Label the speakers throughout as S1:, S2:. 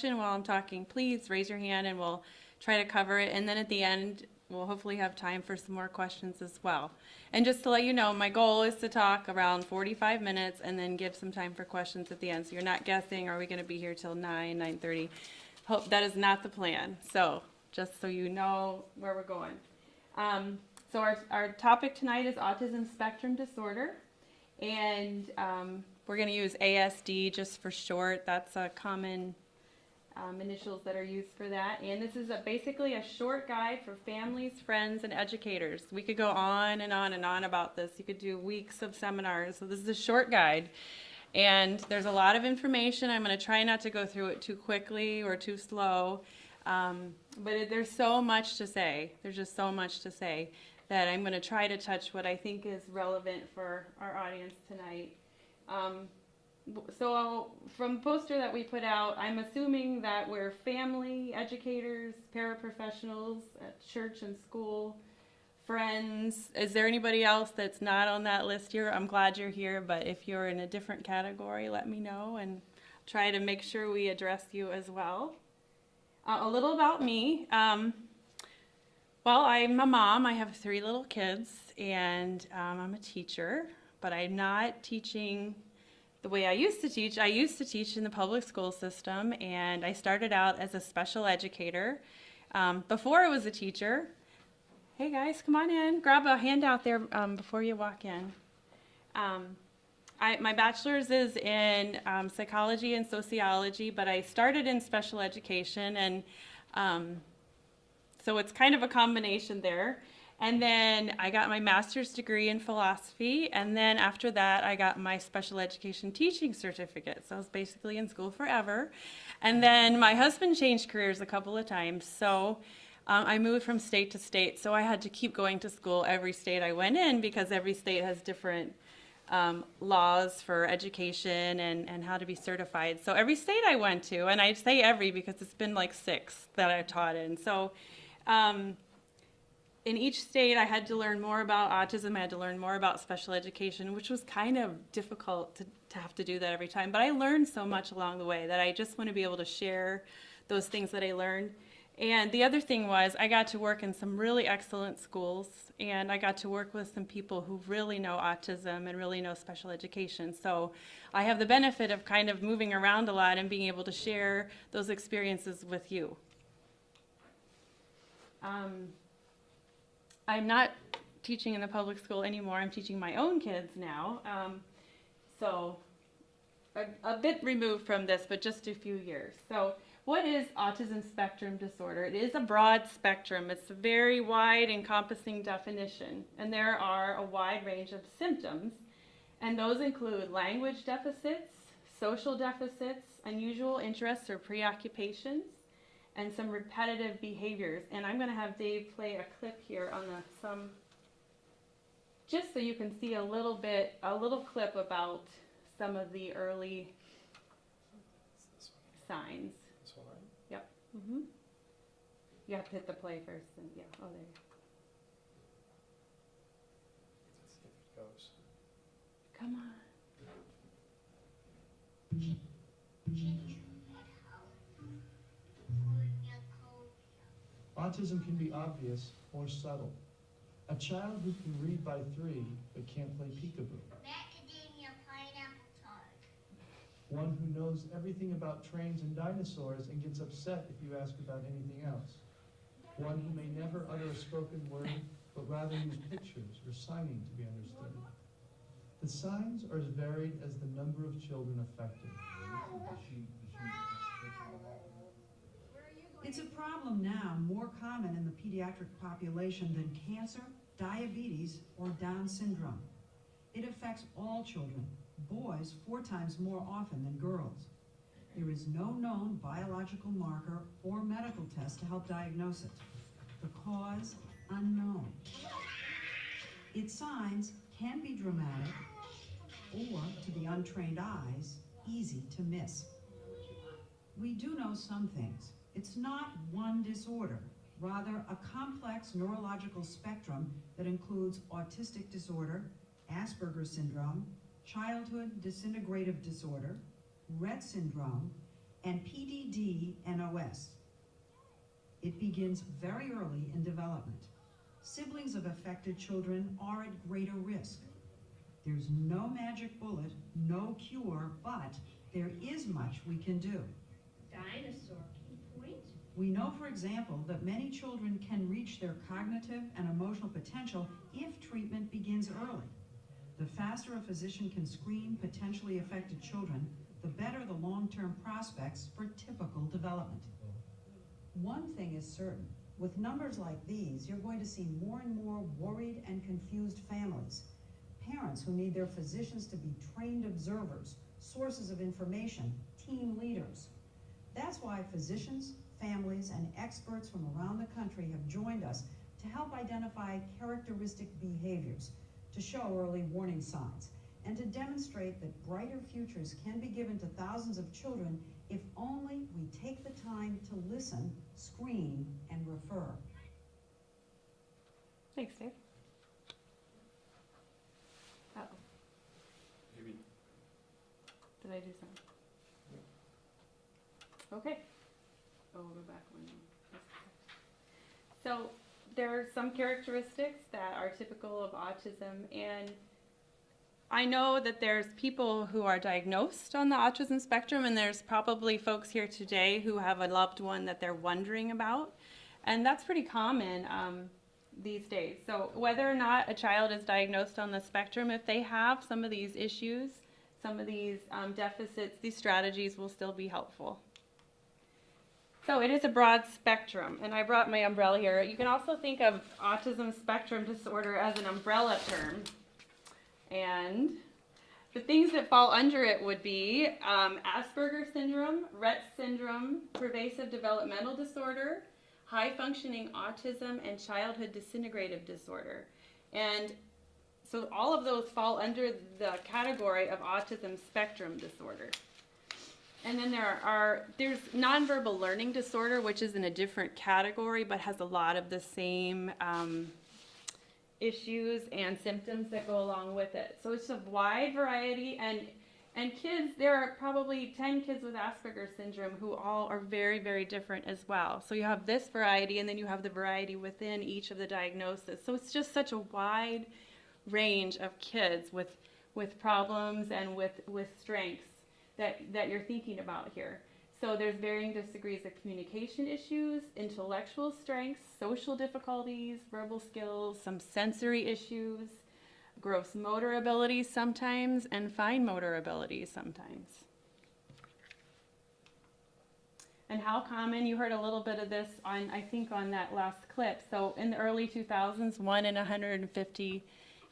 S1: while I'm talking, please raise your hand and we'll try to cover it. And then at the end, we'll hopefully have time for some more questions as well. And just to let you know, my goal is to talk around 45 minutes and then give some time for questions at the end. So you're not guessing, are we going to be here till 9:30? Hope that is not the plan. So just so you know where we're going. So our topic tonight is autism spectrum disorder. And we're going to use ASD just for short. That's a common initials that are used for that. And this is basically a short guide for families, friends, and educators. We could go on and on and on about this. You could do weeks of seminars. So this is a short guide. And there's a lot of information. I'm going to try not to go through it too quickly or too slow. But there's so much to say. There's just so much to say that I'm going to try to touch what I think is relevant for our audience tonight. So from the poster that we put out, I'm assuming that we're family, educators, paraprofessionals at church and school, friends. Is there anybody else that's not on that list here? I'm glad you're here, but if you're in a different category, let me know and try to make sure we address you as well. A little about me. Well, I'm a mom. I have 3 little kids, and I'm a teacher, but I'm not teaching the way I used to teach. I used to teach in the public school system, and I started out as a special educator. Before I was a teacher, hey guys, come on in. Grab a handout there before you walk in. My bachelor's is in psychology and sociology, but I started in special education, and so it's kind of a combination there. And then I got my master's degree in philosophy, and then after that I got my special education teaching certificate. So I was basically in school forever. And then my husband changed careers a couple of times, so I moved from state to state. So I had to keep going to school every state I went in, because every state has different laws for education and how to be certified. So every state I went to, and I say every because it's been like 6 that I've taught in. So in each state, I had to learn more about autism. I had to learn more about special education, which was kind of difficult to have to do that every time. But I learned so much along the way that I just want to be able to share those things that I learned. And the other thing was I got to work in some really excellent schools, and I got to work with some people who really know autism and really know special education. So I have the benefit of kind of moving around a lot and being able to share those experiences with you. I'm not teaching in the public school anymore. I'm teaching my own kids now. So a bit removed from this, but just a few years. So what is autism spectrum disorder? It is a broad spectrum. It's a very wide encompassing definition. And there are a wide range of symptoms. And those include language deficits, social deficits, unusual interests or preoccupations, and some repetitive behaviors. And I'm going to have Dave play a clip here on just so you can see a little clip about some of the early signs.
S2: This one, right?
S1: Yep. Mm-hmm. You have to hit the play first. And yeah. Oh, there you go.
S2: Let's see if it goes.
S1: Come on.
S3: Autism can be obvious or subtle. A child who can read by 3 but can't play peekaboo.
S4: Macadamia pineapple tart.
S3: One who knows everything about trains and dinosaurs and gets upset if you ask about anything else. One who may never utter a spoken word but rather use pictures or signing to be understood. The signs are as varied as the number of children affected.
S5: It's a problem now, more common in the pediatric population than cancer, diabetes, or Down syndrome. It affects all children, boys 4 times more often than girls. There is no known biological marker or medical test to help diagnose it. The cause, unknown. Its signs can be dramatic, or, to the untrained eyes, easy to miss. We do know some things. It's not one disorder, rather a complex neurological spectrum that includes autistic disorder, Asperger's syndrome, childhood disintegrative disorder, Rett syndrome, and PDD-NOS. It begins very early in development. Siblings of affected children are at greater risk. There's no magic bullet, no cure, but there is much we can do.
S6: Dinosaur, can you point?
S5: We know, for example, that many children can reach their cognitive and emotional potential if treatment begins early. The faster a physician can screen potentially affected children, the better the long-term prospects for typical development. One thing is certain, with numbers like these, you're going to see more and more worried and confused families. Parents who need their physicians to be trained observers, sources of information, team leaders. That's why physicians, families, and experts from around the country have joined us to help identify characteristic behaviors, to show early warning signs, and to demonstrate that brighter futures can be given to thousands of children if only we take the time to listen, screen, and refer.
S1: Thanks, Dave. Uh-oh.
S2: Maybe.
S1: Did I do something? Okay. Oh, we'll go back one. So there are some characteristics that are typical of autism, and I know that there's people who are diagnosed on the autism spectrum, and there's probably folks here today who have a loved one that they're wondering about, and that's pretty common these days. So whether or not a child is diagnosed on the spectrum, if they have some of these issues, some of these deficits, these strategies will still be helpful. So it is a broad spectrum, and I brought my umbrella here. You can also think of autism spectrum disorder as an umbrella term. And the things that fall under it would be Asperger's syndrome, Rett syndrome, pervasive developmental disorder, high-functioning autism, and childhood disintegrative disorder. And so all of those fall under the category of autism spectrum disorder. And then there's nonverbal learning disorder, which is in a different category, but has a lot of the same issues and symptoms that go along with it. So it's a wide variety, and kids, there are probably 10 kids with Asperger's syndrome who all are very, very different as well. So you have this variety, and then you have the variety within each of the diagnoses. So it's just such a wide range of kids with problems and with strengths that you're thinking about here. So there's varying degrees of communication issues, intellectual strengths, social difficulties, verbal skills, some sensory issues, gross motor abilities sometimes, and fine motor abilities sometimes. And how common, you heard a little bit of this on, I think, on that last clip. So in the early 2000s, 1 in 150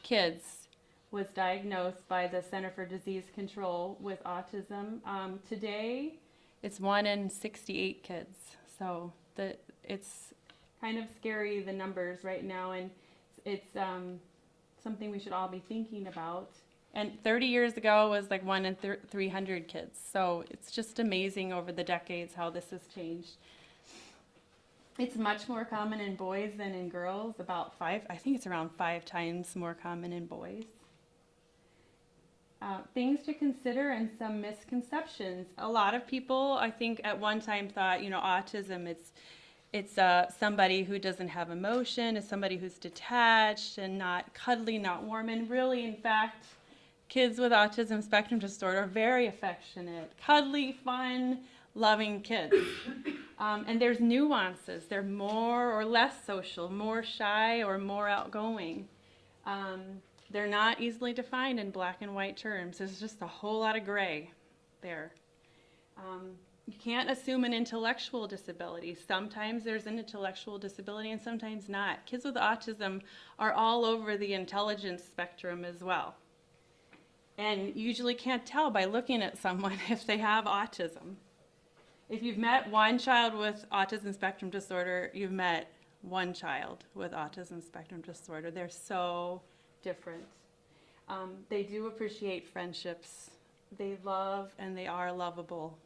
S1: kids was diagnosed by the Center for Disease Control with autism. Today, it's 1 in 68 kids. So it's kind of scary, the numbers right now, and it's something we should all be thinking about. And 30 years ago was like 1 in 300 kids. So it's just amazing over the decades how this has changed. It's much more common in boys than in girls, I think it's around 5 times more common in boys. Things to consider and some misconceptions. A lot of people, I think, at one time thought, autism, it's somebody who doesn't have emotion, it's somebody who's detached and not cuddly, not warm. And really, in fact, kids with autism spectrum disorder are very affectionate, cuddly, fun, loving kids. And there's nuances. They're more or less social, more shy or more outgoing. They're not easily defined in black and white terms. There's just a whole lot of gray there. You can't assume an intellectual disability. Sometimes there's an intellectual disability and sometimes not. Kids with autism are all over the intelligence spectrum as well. And you usually can't tell by looking at someone if they have autism. If you've met one child with autism spectrum disorder, you've met one child with autism spectrum disorder. They're so different. They do appreciate friendships. They love and they are lovable.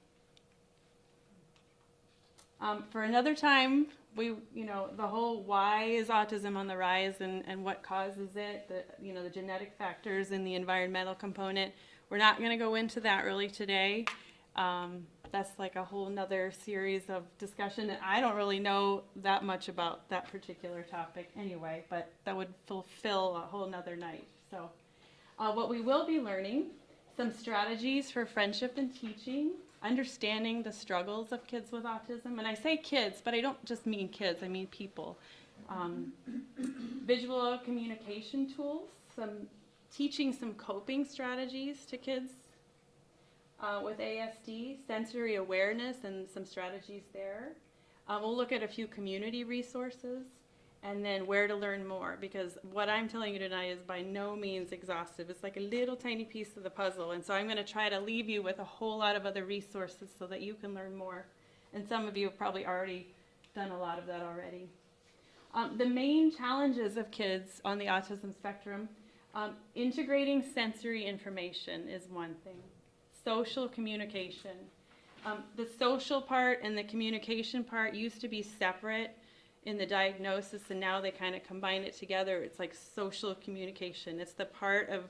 S1: For another time, the whole why is autism on the rise and what causes it, the genetic factors and the environmental component. We're not going to go into that really today. that's like a whole nother series of discussion. And I don't really know that much about that particular topic anyway, but that would fulfill a whole nother night. So what we will be learning, some strategies for friendship and teaching, understanding the struggles of kids with autism. And I say kids, but I don't just mean kids, I mean people. Visual communication tools, teaching some coping strategies to kids with ASD, sensory awareness and some strategies there. We'll look at a few community resources and then where to learn more, because what I'm telling you tonight is by no means exhaustive. It's like a little tiny piece of the puzzle, and so I'm going to try to leave you with a whole lot of other resources so that you can learn more. And some of you have probably already done a lot of that already. The main challenges of kids on the autism spectrum, integrating sensory information is one thing. Social communication. The social part and the communication part used to be separate in the diagnosis, and now they kind of combine it together. It's like social communication. It's the part of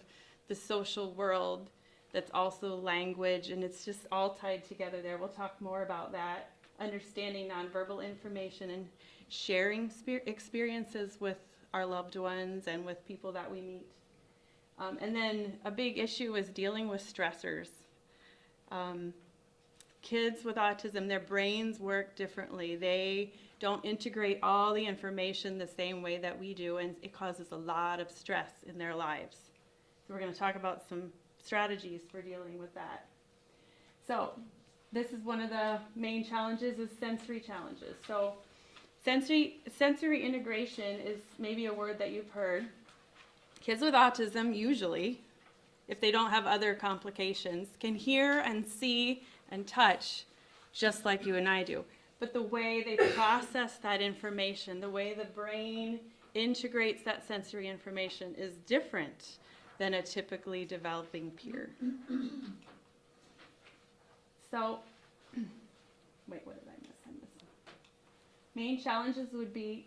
S1: the social world that's also language, and it's just all tied together there. We'll talk more about that. Understanding nonverbal information and sharing experiences with our loved ones and with people that we meet. And then a big issue is dealing with stressors. Kids with autism, their brains work differently. They don't integrate all the information the same way that we do, and it causes a lot of stress in their lives. So we're going to talk about some strategies for dealing with that. So this is one of the main challenges, is sensory challenges. So sensory integration is maybe a word that you've heard. Kids with autism usually, if they don't have other complications, can hear and see and touch just like you and I do. But the way they process that information, the way the brain integrates that sensory information is different than a typically developing peer. So, wait, what did I miss? I missed one. Main challenges would be,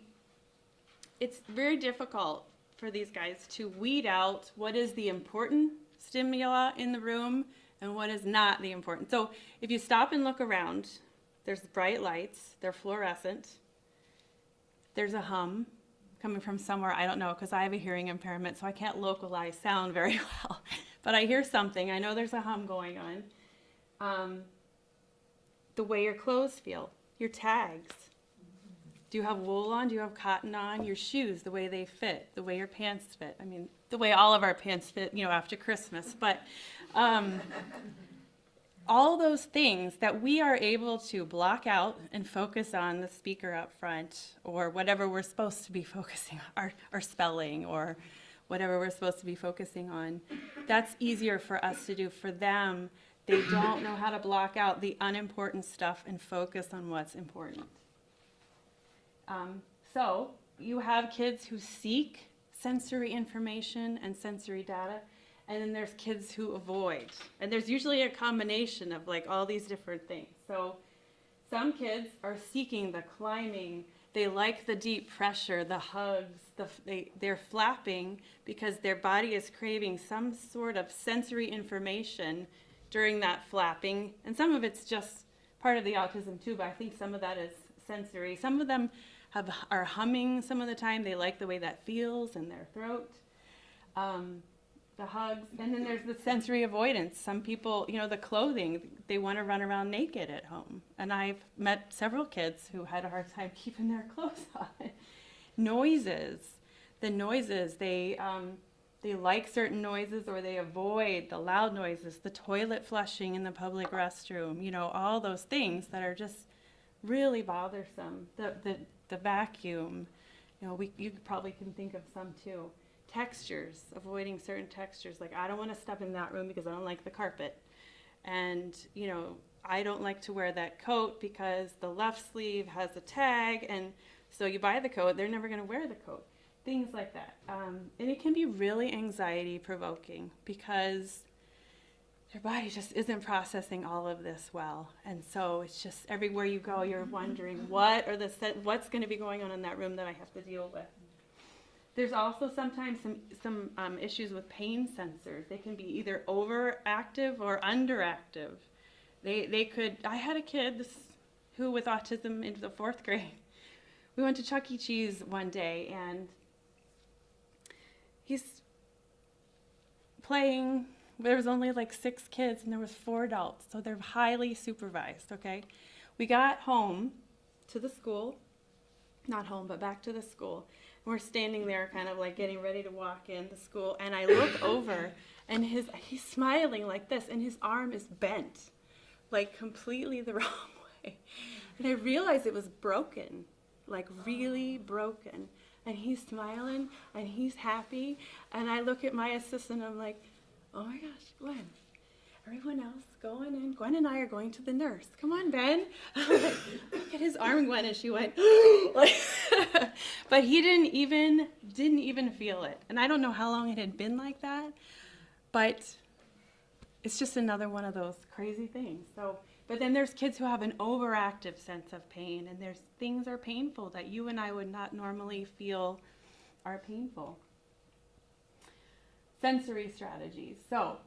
S1: it's very difficult for these guys to weed out what is the important stimuli in the room and what is not the important. So if you stop and look around, there's bright lights, they're fluorescent, there's a hum coming from somewhere, I don't know, because I have a hearing impairment, so I can't localize sound very well. But I hear something, I know there's a hum going on. The way your clothes feel, your tags. Do you have wool on? Do you have cotton on? Your shoes, the way they fit, the way your pants fit. I mean, the way all of our pants fit, after Christmas. But all those things that we are able to block out and focus on the speaker up front, or whatever we're supposed to be focusing on, our spelling, or whatever we're supposed to be focusing on, that's easier for us to do. For them, they don't know how to block out the unimportant stuff and focus on what's important. So you have kids who seek sensory information and sensory data, and then there's kids who avoid. And there's usually a combination of like all these different things. So some kids are seeking the climbing, they like the deep pressure, the hugs, they're flapping because their body is craving some sort of sensory information during that flapping. And some of it's just part of the autism too, but I think some of that is sensory. Some of them are humming some of the time. They like the way that feels in their throat. The hugs, and then there's the sensory avoidance. Some people, the clothing, they want to run around naked at home. And I've met several kids who had a hard time keeping their clothes on. Noises, the noises, they like certain noises, or they avoid the loud noises, the toilet flushing in the public restroom, all those things that are just really bothersome. The vacuum, you probably can think of some too. Textures, avoiding certain textures, like I don't want to step in that room because I don't like the carpet, and I don't like to wear that coat because the left sleeve has a tag, and so you buy the coat, they're never going to wear the coat, things like that. And it can be really anxiety provoking because their body just isn't processing all of this well, and so it's just everywhere you go you're wondering what's going to be going on in that room that I have to deal with. There's also sometimes some issues with pain sensors. They can be either overactive or underactive. I had a kid who with autism into the 4th grade. We went to Chuck E. Cheese one day, and he's playing. There was only like 6 kids, and there was 4 adults, so they're highly supervised, okay? We got home to the school, not home, but back to the school. And we're standing there kind of like getting ready to walk in the school, and I look over, and he's smiling like this, and his arm is bent, like completely the wrong way. And I realized it was broken, like really broken. And he's smiling, and he's happy, and I look at my assistant, and I'm like, oh my gosh, Gwen, everyone else going in. Gwen and I are going to the nurse. Come on, Ben. Look at his arm, Gwen, and she went, like, but he didn't even feel it. And I don't know how long it had been like that, but it's just another one of those crazy things. So, but then there's kids who have an overactive sense of pain, and there's things are painful that you and I would not normally feel are painful. Sensory strategies. So,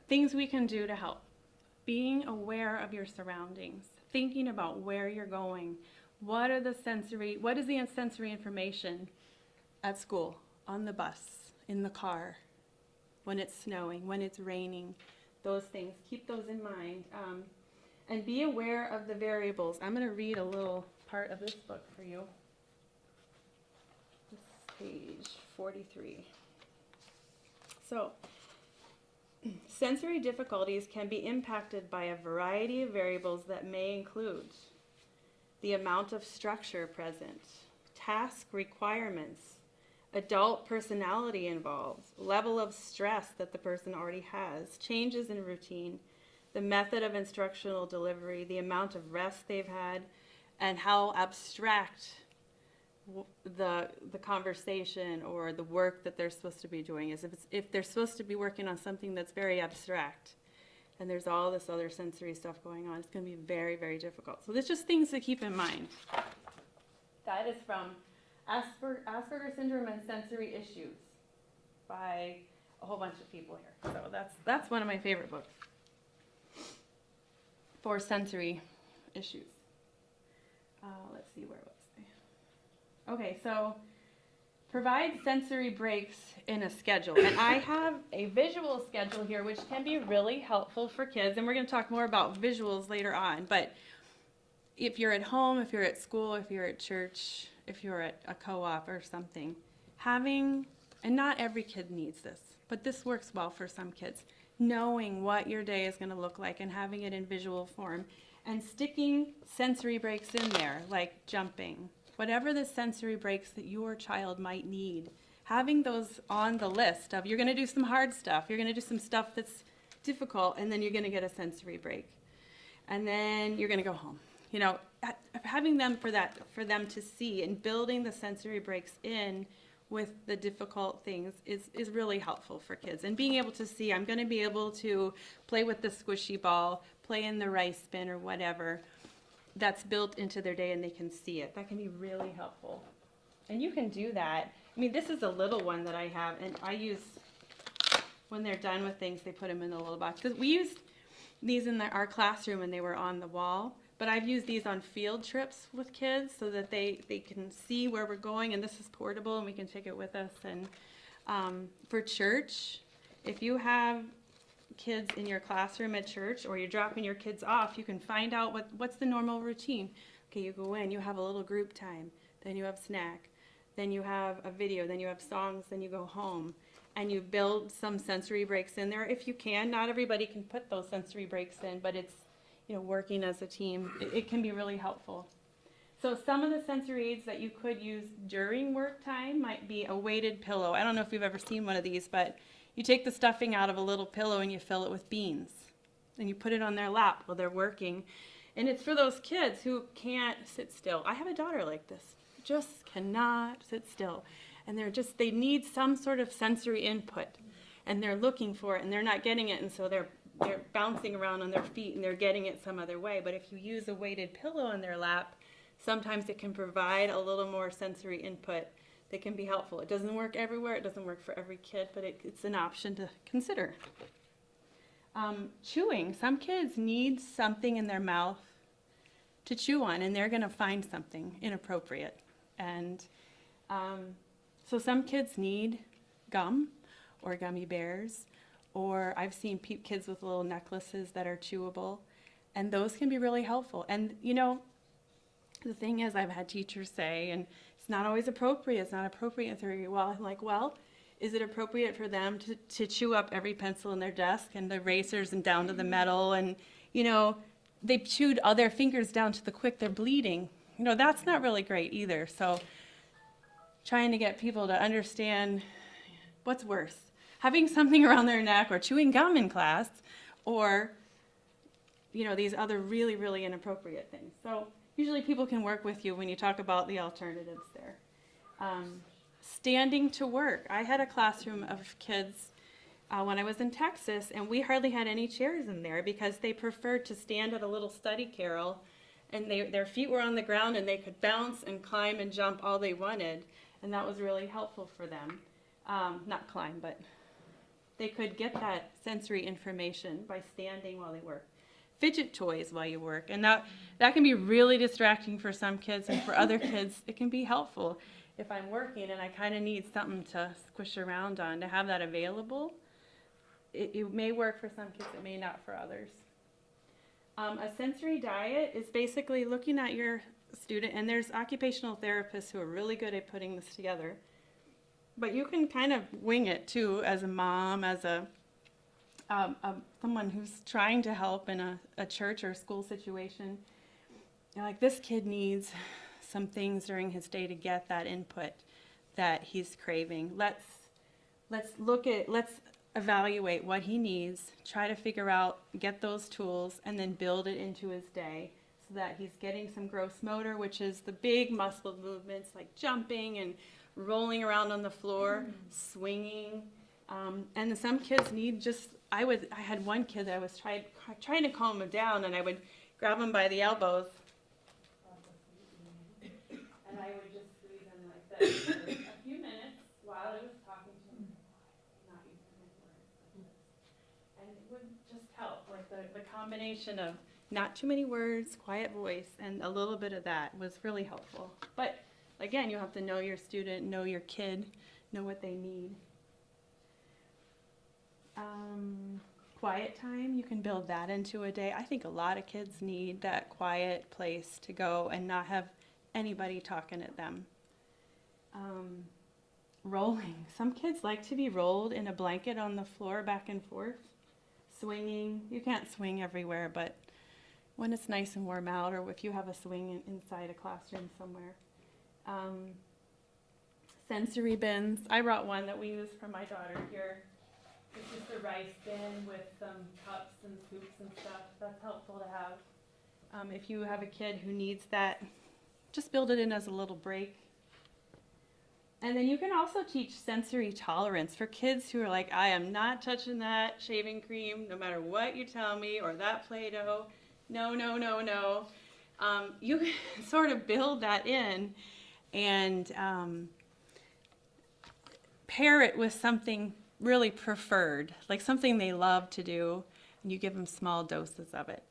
S1: things we can do to help. Being aware of your surroundings, thinking about where you're going. What is the sensory information at school, on the bus, in the car, when it's snowing, when it's raining, those things. Keep those in mind. And be aware of the variables. I'm going to read a little part of this book for you. This is page 43. So, sensory difficulties can be impacted by a variety of variables that may include the amount of structure present, task requirements, adult personality involved, level of stress that the person already has, changes in routine, the method of instructional delivery, the amount of rest they've had, and how abstract the conversation or the work that they're supposed to be doing is. If they're supposed to be working on something that's very abstract, and there's all this other sensory stuff going on, it's going to be very, very difficult. So there's just things to keep in mind. That is from Asperger's Syndrome and Sensory Issues by a whole bunch of people here. So that's one of my favorite books for sensory issues. Let's see, where was I? Okay, so provide sensory breaks in a schedule. And I have a visual schedule here, which can be really helpful for kids. And we're going to talk more about visuals later on. But if you're at home, if you're at school, if you're at church, if you're at a co-op or something, and not every kid needs this, but this works well for some kids, knowing what your day is going to look like and having it in visual form, and sticking sensory breaks in there, like jumping, whatever the sensory breaks that your child might need, having those on the list of you're going to do some hard stuff, you're going to do some stuff that's difficult, and then you're going to get a sensory break. And then you're going to go home. You know, having them for them to see and building the sensory breaks in with the difficult things is really helpful for kids. And being able to see, I'm going to be able to play with the squishy ball, play in the rice bin or whatever, that's built into their day and they can see it. That can be really helpful. And you can do that. I mean, this is a little one that I have, and I use, when they're done with things, they put them in a little box. Because we used these in our classroom and they were on the wall. But I've used these on field trips with kids so that they can see where we're going, and this is portable and we can take it with us. And for church, if you have kids in your classroom at church or you're dropping your kids off, you can find out what's the normal routine. Okay, you go in, you have a little group time, then you have snack, then you have a video, then you have songs, then you go home. And you build some sensory breaks in there if you can. Not everybody can put those sensory breaks in, but it's, you know, working as a team, it can be really helpful. So some of the sensory aids that you could use during work time might be a weighted pillow. I don't know if you've ever seen one of these, but you take the stuffing out of a little pillow and you fill it with beans. And you put it on their lap while they're working. And it's for those kids who can't sit still. I have a daughter like this, just cannot sit still. And they need some sort of sensory input. And they're looking for it and they're not getting it, and so they're bouncing around on their feet and they're getting it some other way. But if you use a weighted pillow in their lap, sometimes it can provide a little more sensory input that can be helpful. It doesn't work everywhere, it doesn't work for every kid, but it's an option to consider. Chewing. Some kids need something in their mouth to chew on, and they're going to find something inappropriate. And so some kids need gum or gummy bears, or I've seen kids with little necklaces that are chewable, and those can be really helpful. And you know, the thing is, I've had teachers say, and it's not always appropriate, it's not appropriate in theory. Well, I'm like, well, is it appropriate for them to chew up every pencil in their desk and the erasers and down to the metal? And, you know, they chewed all their fingers down to the quick, they're bleeding. You know, that's not really great either. So trying to get people to understand what's worse, having something around their neck or chewing gum in class, or, you know, these other really, really inappropriate things. So usually people can work with you when you talk about the alternatives there. Standing to work. I had a classroom of kids when I was in Texas, and we hardly had any chairs in there because they preferred to stand at a little study carrel, and their feet were on the ground and they could bounce and climb and jump all they wanted, and that was really helpful for them. Not climb, but they could get that sensory information by standing while they work. Fidget toys while you work, and that can be really distracting for some kids, and for other kids it can be helpful. If I'm working and I kind of need something to squish around on, to have that available, it may work for some kids, it may not for others. A sensory diet is basically looking at your student, and there's occupational therapists who are really good at putting this together, but you can kind of wing it too as a mom, as someone who's trying to help in a church or school situation. You're like, this kid needs some things during his day to get that input that he's craving. Let's evaluate what he needs, try to figure out, get those tools, and then build it into his day so that he's getting some gross motor, which is the big muscle movements like jumping and rolling around on the floor, swinging. And some kids need just, I had one kid that I was trying to calm him down, and I would grab him by the elbows, and I would just squeeze him like this for a few minutes while I was talking to him, not using his words. And it would just help, like the combination of not too many words, quiet voice, and a little bit of that was really helpful. But again, you have to know your student, know your kid, know what they need. Quiet time, you can build that into a day. I think a lot of kids need that quiet place to go and not have anybody talking at them. Rolling. Some kids like to be rolled in a blanket on the floor back and forth. Swinging. You can't swing everywhere, but when it's nice and warm out, or if you have a swing inside a classroom somewhere. Sensory bins. I brought one that we use for my daughter here. It's just a rice bin with some cups and scoops and stuff. That's helpful to have. If you have a kid who needs that, just build it in as a little break. And then you can also teach sensory tolerance for kids who are like, I am not touching that shaving cream no matter what you tell me, or that Play-Doh. No, no, no, no. You can sort of build that in and pair it with something really preferred, like something they love to do, and you give them small doses of it.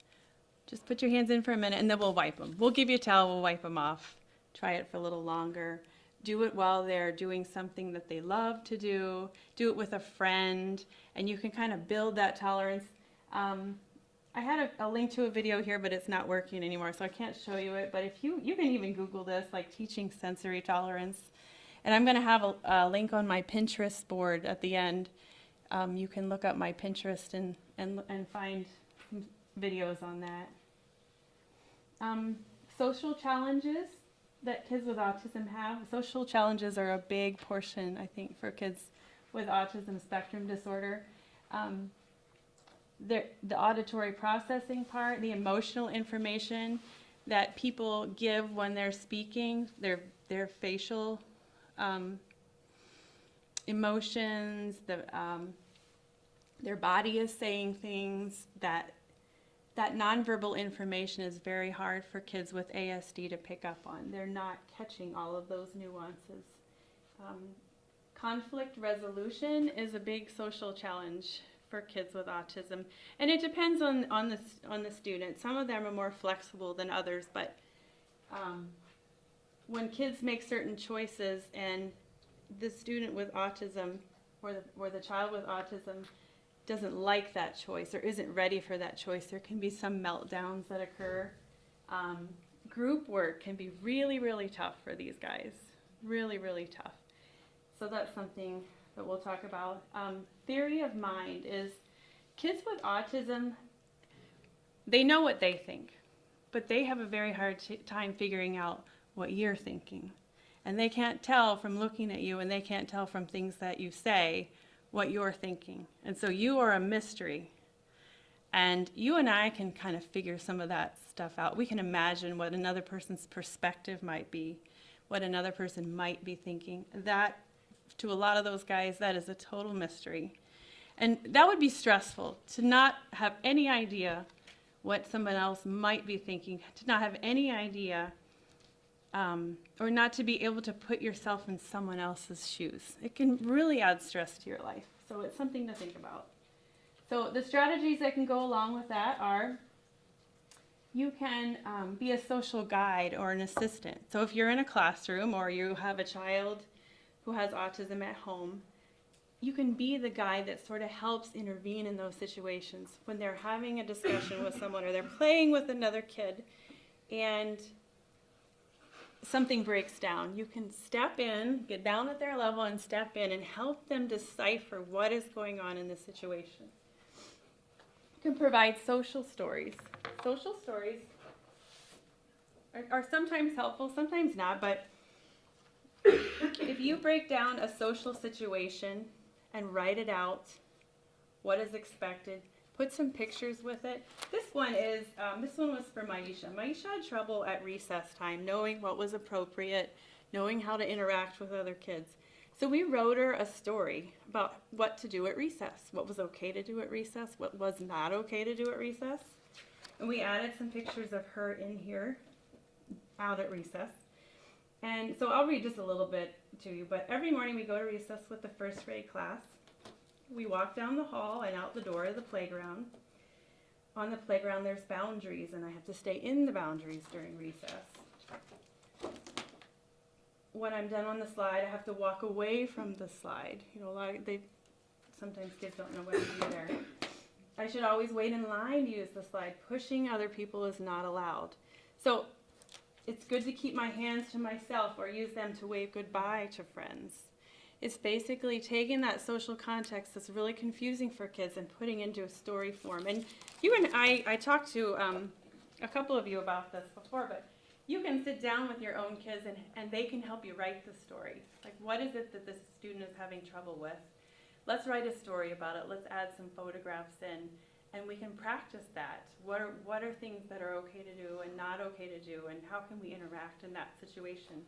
S1: Just put your hands in for a minute, and then we'll wipe them. We'll give you a towel, we'll wipe them off. Try it for a little longer. Do it while they're doing something that they love to do. Do it with a friend, and you can kind of build that tolerance. I had a link to a video here, but it's not working anymore, so I can't show you it. But if you can even Google this, like teaching sensory tolerance. And I'm going to have a link on my Pinterest board at the end. You can look up my Pinterest and find videos on that. Social challenges that kids with autism have. Social challenges are a big portion, I think, for kids with autism spectrum disorder. The auditory processing part, the emotional information that people give when they're speaking, their facial emotions, their body is saying things, that nonverbal information is very hard for kids with ASD to pick up on. They're not catching all of those nuances. Conflict resolution is a big social challenge for kids with autism. And it depends on the student. Some of them are more flexible than others, but when kids make certain choices and the student with autism or the child with autism doesn't like that choice or isn't ready for that choice, there can be some meltdowns that occur. Group work can be really, really tough for these guys. Really, really tough. So that's something that we'll talk about. Theory of mind is kids with autism, they know what they think, but they have a very hard time figuring out what you're thinking. And they can't tell from looking at you, and they can't tell from things that you say what you're thinking. And so you are a mystery. And you and I can kind of figure some of that stuff out. We can imagine what another person's perspective might be, what another person might be thinking. That, to a lot of those guys, that is a total mystery. And that would be stressful, to not have any idea what someone else might be thinking, to not have any idea, or not to be able to put yourself in someone else's shoes. It can really add stress to your life. So it's something to think about. So the strategies that can go along with that are, you can be a social guide or an assistant. So if you're in a classroom or you have a child who has autism at home, you can be the guide that sort of helps intervene in those situations when they're having a discussion with someone or they're playing with another kid and something breaks down. You can step in, get down at their level and step in and help them decipher what is going on in the situation. You can provide social stories. Social stories are sometimes helpful, sometimes not, but if you break down a social situation and write it out, what is expected, put some pictures with it. This one was for Maisha. Maisha had trouble at recess time, knowing what was appropriate, knowing how to interact with other kids. So we wrote her a story about what to do at recess, what was okay to do at recess, what was not okay to do at recess. And we added some pictures of her in here, out at recess. And so I'll read just a little bit to you, but every morning we go to recess with the first grade class. We walk down the hall and out the door of the playground. On the playground there's boundaries, and I have to stay in the boundaries during recess. When I'm done on the slide, I have to walk away from the slide. You know, sometimes kids don't know what to do there. I should always wait in line to use the slide. Pushing other people is not allowed. So it's good to keep my hands to myself or use them to wave goodbye to friends. It's basically taking that social context that's really confusing for kids and putting into a story form. And you and I talked to a couple of you about this before, but you can sit down with your own kids and they can help you write the story. Like, what is it that this student is having trouble with? Let's write a story about it. Let's add some photographs in, and we can practice that. What are things that are okay to do and not okay to do, and how can we interact in that situation?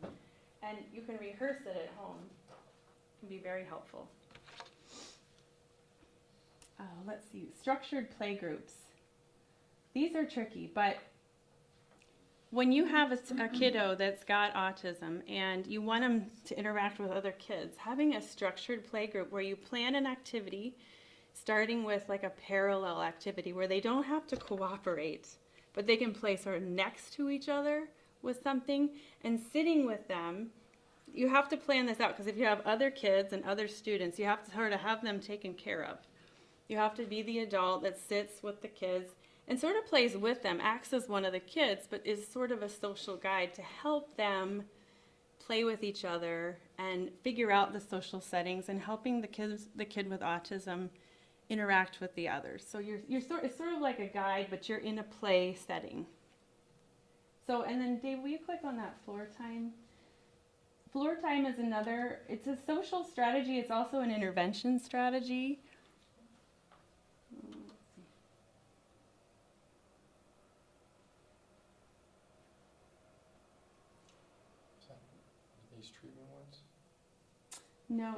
S1: And you can rehearse it at home. It can be very helpful. Let's see, structured play groups. These are tricky, but when you have a kiddo that's got autism and you want them to interact with other kids, having a structured play group where you plan an activity, starting with like a parallel activity where they don't have to cooperate, but they can play sort of next to each other with something, and sitting with them, you have to plan this out, because if you have other kids and other students, you have to sort of have them taken care of. You have to be the adult that sits with the kids and sort of plays with them, acts as one of the kids, but is sort of a social guide to help them play with each other and figure out the social settings and helping the kid with autism interact with the others. So it's sort of like a guide, but you're in a play setting. So, and then Dave, will you click on that floor time? Floor time is it's a social strategy. It's also an intervention strategy.
S2: These treatment ones?
S1: No,